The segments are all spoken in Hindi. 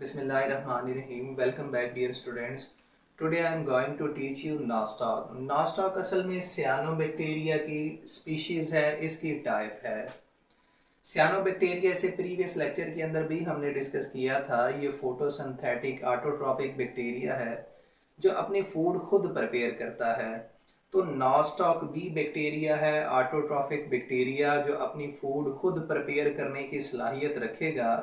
Bismillahirrahmanirrahim. Welcome back dear students. Today I am going to teach you nostoc. Nostoc असल में सियानोबैक्टीरिया की स्पीशीज है, इसकी टाइप है। सियानोबैक्टीरिया से प्रीवियस लेक्चर के अंदर भी हमने डिस्कस किया था। ये फोटोसिंथेटिक ऑटोट्रॉफिक बैक्टीरिया है जो अपनी फूड खुद प्रिपेयर करता है। तो नॉस्टॉक भी बैक्टीरिया है, ऑटोट्रॉफिक बैक्टीरिया जो अपनी फूड खुद प्रिपेयर करने की सलाहियत रखेगा।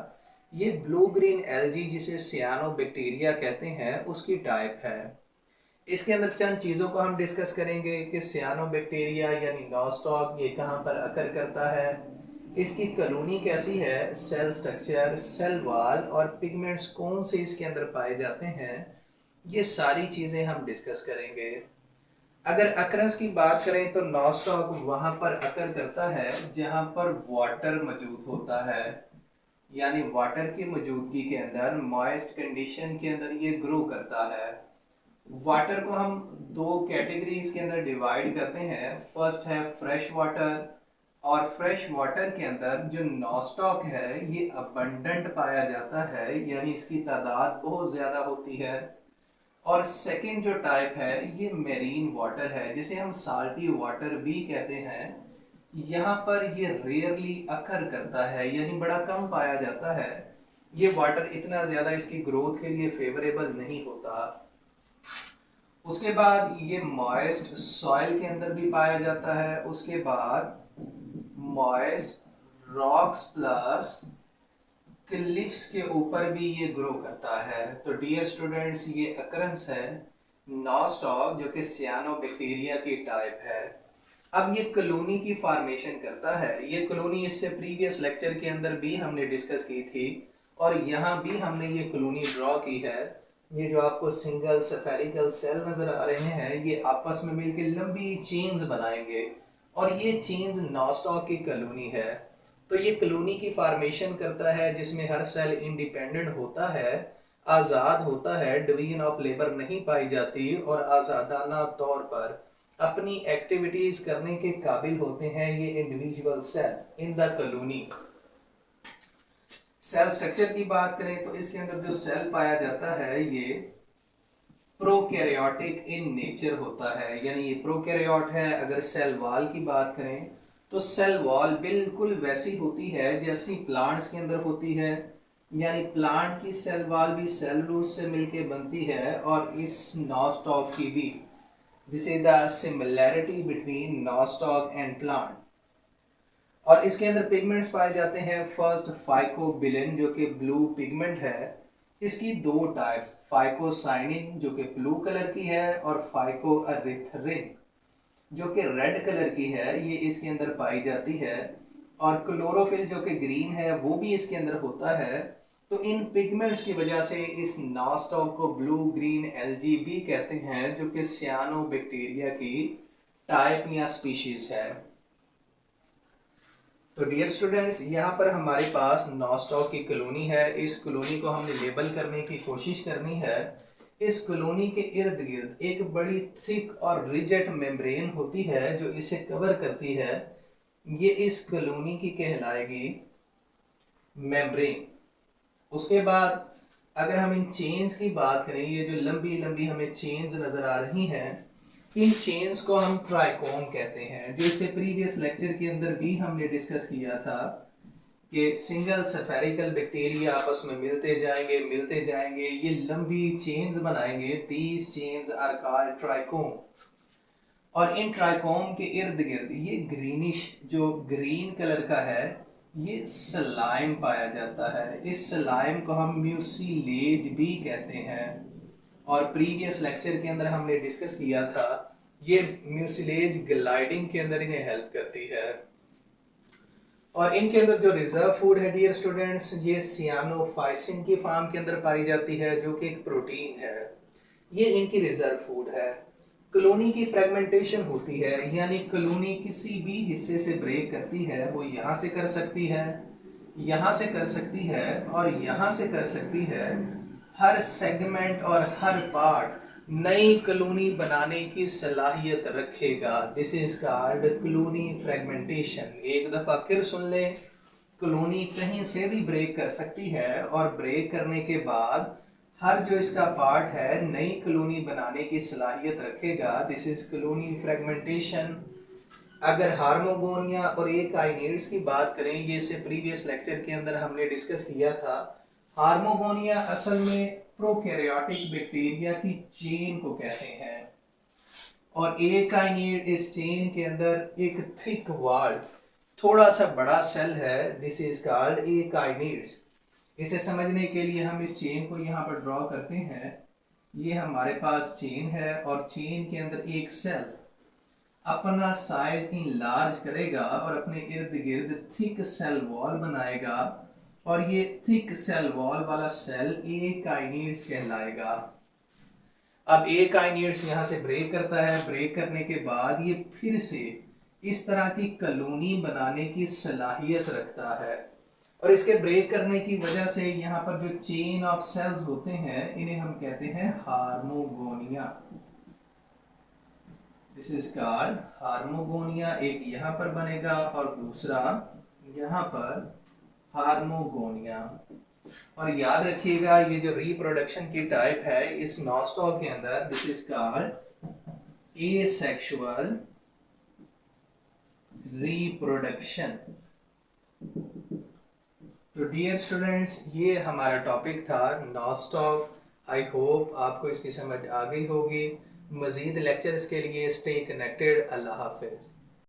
ये ब्लू ग्रीन एल्गी जिसे सियानोबैक्टीरिया कहते हैं उसकी टाइप है। इसके अंदर चंद चीज़ों को हम डिस्कस करेंगे कि सियानोबैक्टीरिया यानी नॉस्टॉक ये कहाँ पर अकर करता है, इसकी कॉलोनी कैसी है, सेल स्ट्रक्चर, सेल वॉल और पिगमेंट्स कौन से इसके अंदर पाए जाते हैं, ये सारी चीज़ें हम डिस्कस करेंगे। अगर अकरेंस की बात करें तो नॉस्टॉक वहाँ पर अकर करता है जहाँ पर वाटर मौजूद होता है, यानी वाटर की मौजूदगी के अंदर मॉइस्ट कंडीशन के अंदर ये ग्रो करता है। वाटर को हम दो कैटेगरीज के अंदर डिवाइड करते हैं। फर्स्ट है फ्रेश वाटर, और फ्रेश वाटर के अंदर जो नॉस्टॉक है ये अबंडेंट पाया जाता है, यानी इसकी तादाद बहुत ज़्यादा होती है। और सेकंड जो टाइप है ये मेरीन वाटर है जिसे हम साल्टी वाटर भी कहते हैं। यहाँ पर ये रेयरली अकर करता है, यानी बड़ा कम पाया जाता है। ये वाटर इतना ज़्यादा इसकी ग्रोथ के लिए फेवरेबल नहीं होता। उसके बाद ये मॉइस्ट सॉइल के अंदर भी पाया जाता है। उसके बाद मॉइस्ट रॉक्स प्लस क्लिफ्स के ऊपर भी ये ग्रो करता है। तो डियर स्टूडेंट्स, ये अकरेंस है नॉस्टॉक जो कि सियानोबैक्टीरिया की टाइप है। अब ये कॉलोनी की फॉर्मेशन करता है। ये कॉलोनी इससे प्रीवियस लेक्चर के अंदर भी हमने डिस्कस की थी और यहाँ भी हमने ये कॉलोनी ड्रॉ की है। ये जो आपको सिंगल सेफेरिकल सेल नजर आ रहे हैं ये आपस में मिलकर लंबी चेन्स बनाएंगे और ये चेन्स नॉस्टॉक की कॉलोनी है। तो ये कॉलोनी की फॉर्मेशन करता है जिसमें हर सेल इंडिपेंडेंट होता है, आज़ाद होता है, डिवीजन ऑफ लेबर नहीं पाई जाती और आज़ादाना तौर पर अपनी एक्टिविटीज करने के काबिल होते हैं ये individual cell in the colony. Cell structure की बात करें तो इसके अंदर जो सेल पाया जाता है ये प्रोकैरियोटिक इन नेचर होता है, यानी ये प्रोकैरियोट है। अगर सेल वॉल की बात करें तो सेल वॉल बिल्कुल वैसी होती है जैसी प्लांट्स के अंदर होती है, यानी प्लांट की सेल वॉल भी सेलुलोज से मिलके बनती है और इस नॉस्टॉक की भी। This is the similarity between nostoc and plant। और इसके अंदर पिगमेंट्स पाए जाते हैं। फर्स्ट फाइकोबिलिन जो कि ब्लू पिगमेंट है, इसकी दो टाइप्स, फाइकोसाइनिन जो कि ब्लू कलर की है और फाइकोअरिथ्रिन जो कि रेड कलर की है, ये इसके अंदर पाई जाती है। और क्लोरोफिल जो कि ग्रीन है वो भी इसके अंदर होता है। तो इन पिगमेंट्स की वजह से इस नॉस्टॉक को ब्लू ग्रीन एल्गी भी कहते हैं जो कि सियानोबैक्टीरिया की टाइप या स्पीशीज है। तो डियर स्टूडेंट्स, यहाँ पर हमारे पास नॉस्टॉक की कॉलोनी है। इस कॉलोनी को हमने लेबल करने की कोशिश करनी है। इस कॉलोनी के इर्द गिर्द एक बड़ी थिक और रिजिड मेम्ब्रेन होती है जो इसे कवर करती है। ये इस कॉलोनी की कहलाएगी मेम्ब्रेन। उसके बाद अगर हम इन चेन्स की बात करें, ये जो लंबी लंबी हमें चेन्स नजर आ रही हैं, इन चेन्स को हम ट्राइकोम कहते हैं, जो इससे प्रीवियस लेक्चर के अंदर भी हमने डिस्कस किया था कि सिंगल सेफेरिकल बैक्टीरिया आपस में मिलते जाएंगे, ये लंबी चेन्स बनाएंगे। These chains are called trichome. और इन ट्राइकोम के इर्द गिर्द ये ग्रीनिश जो ग्रीन कलर का है ये स्लाइम पाया जाता है। इस स्लाइम को हम म्यूसिलेज भी कहते हैं और प्रीवियस लेक्चर के अंदर हमने डिस्कस किया था ये म्यूसिलेज ग्लाइडिंग के अंदर इन्हें हेल्प करती है। और इनके अंदर जो रिजर्व फूड है डियर स्टूडेंट्स, ये सियानोफाइसिन की फॉर्म के अंदर पाई जाती है जो कि एक प्रोटीन है। ये इनकी रिजर्व फूड है। कॉलोनी की फ्रेगमेंटेशन होती है, यानी कॉलोनी किसी भी हिस्से से ब्रेक करती है। वो यहाँ से कर सकती है, यहाँ से कर सकती है और यहाँ से कर सकती है। हर सेगमेंट और हर पार्ट नई कॉलोनी बनाने की सलाहियत रखेगा। This is called colony fragmentation. एक दफा फिर सुन लें, कॉलोनी कहीं से भी ब्रेक कर सकती है और ब्रेक करने के बाद हर जो इसका पार्ट है नई कॉलोनी बनाने की सलाहियत रखेगा। This is colony fragmentation. अगर हार्मोगोनिया और एकाइनिड्स की बात करें, ये से प्रीवियस लेक्चर के अंदर हमने डिस्कस किया था। हार्मोगोनिया असल में प्रोकैरियोटिक बैक्टीरिया की चेन को कहते हैं और एकाइनिड इस चेन के अंदर एक थिक वॉल, थोड़ा सा बड़ा सेल है। This is called akinetes. इसे समझने के लिए हम इस चेन को यहाँ पर ड्रॉ करते हैं। ये हमारे पास चेन है और चेन के अंदर एक सेल अपना साइज इनलार्ज करेगा और अपने इर्द गिर्द थिक सेल वॉल बनाएगा और ये थिक सेल वॉल वाला सेल एकाइनिड्स कहलाएगा। अब एकाइनिड्स यहाँ से ब्रेक करता है। ब्रेक करने के बाद ये फिर से इस तरह की कॉलोनी बनाने की सलाहियत रखता है और इसके ब्रेक करने की वजह से यहाँ पर जो चेन ऑफ सेल्स होते हैं इन्हें हम कहते हैं hormogonia. This is called hormogonia. एक यहाँ पर बनेगा और दूसरा यहाँ पर हार्मोगोनिया। और याद रखिएगा ये जो रिप्रोडक्शन की टाइप है इस नॉस्टॉक के अंदर, this is called asexual reproduction. तो डियर स्टूडेंट्स, ये हमारा टॉपिक था नॉस्टॉक। आई होप आपको इसकी समझ आ गई होगी। मजीद लेक्चर्स के लिए स्टे कनेक्टेड। अल्लाह हाफिज।